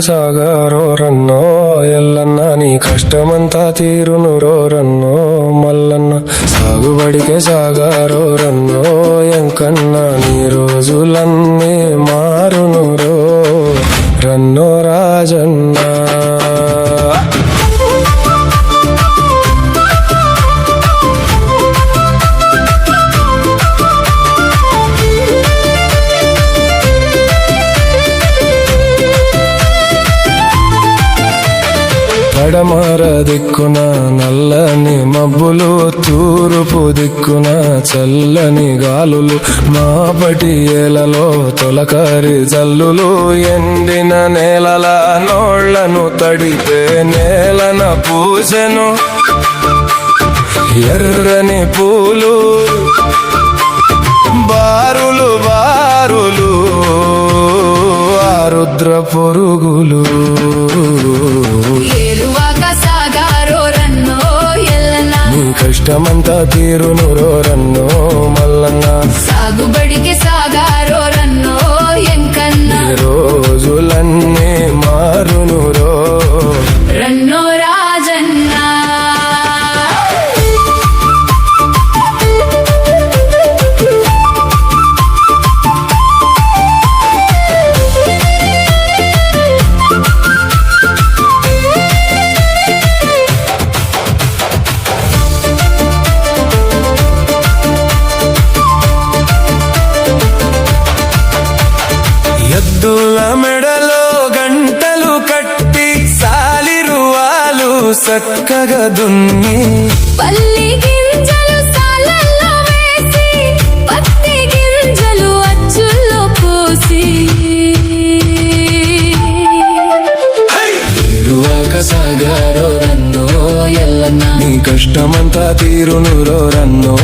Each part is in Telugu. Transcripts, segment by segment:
సాగారో రన్నో ఎల్లన్న నీ కష్టమంతా తీరును రో రన్నో మల్లన్న సాగుబడికే సాగారో రన్నో ఎంకన్నా నీ రోజులన్నీ మారును రో రన్నో రాజన్న. పడమర దిక్కున నల్లని మబ్బులు, తూర్పు దిక్కున చల్లని గాలులు, మాపటి ఏలలో తొలకరి జల్లులు, ఎండిన నేలల నోళ్లను తడిపే నేలన పూసెను ఎర్రని పూలు, బారులు బారులు ఆరుద్ర పొరుగులు. నీ కష్టమంతా తీరును రో రన్నో మల్లన్న సాగుబడికి సాగారో రన్నో ఎంకన్నా రోజులన్నీ మారును రో రన్నో రాజన్న. ఎద్దుల మెడలో గంటలు కట్టి సాలిరువాలు చక్కగా దున్ని, పల్లి గింజలు సాలల్లో వేసి పత్తి గింజలు అచ్చుల్లో పోసి, తిరువాక సాగారో రన్నో ఎల్లన్న నీ కష్టమంతా తీరును రో రన్నో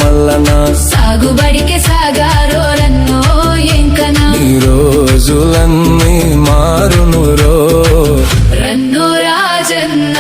మల్లన్న సాగుబడికి సాగారో రన్నో ఎంకన్నా ఈ రోజులన్నీ మారును రో రన్నో రాజన్న.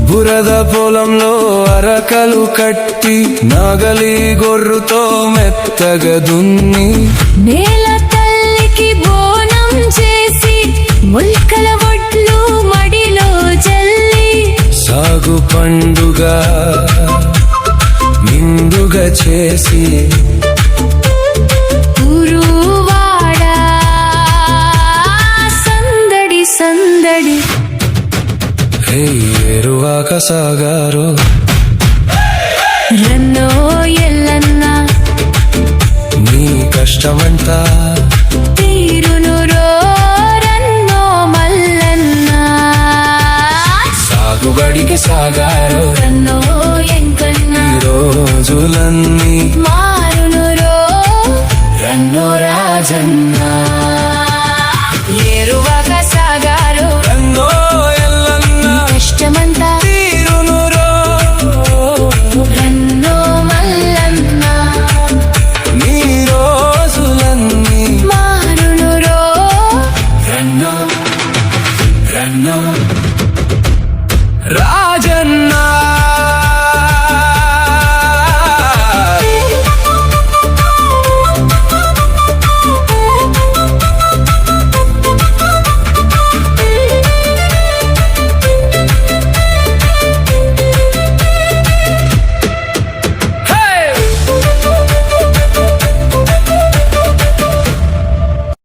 బురద పొలంలో అరకలు కట్టి నాగలి గొర్రుతో మెత్తగా దున్ని, నేల తల్లికి బోనం చేసి ముల్కల ఒడ్లు మడిలో జల్లి, సాగు పండుగ నిండుగా చేసి, ఊరువాడ సందడి సందడి ఏరువాక సాగారో రన్నో ఎల్లన్న నీ కష్టమంతా తీరును రో రన్నో మల్లన్న. సాగుబడికి సాగారో రన్నో ఎంకన్నా ఈ రోజులన్నీ మారును రో రన్నో రాజన్న. ఏరువాక సాగారో రన్నో ఎల్లన్న కష్టమంతా తీరును రో రన్నో మల్లన్న నీ రోజులన్నీ మారును రో రన్నో రన్నో రాజన్న.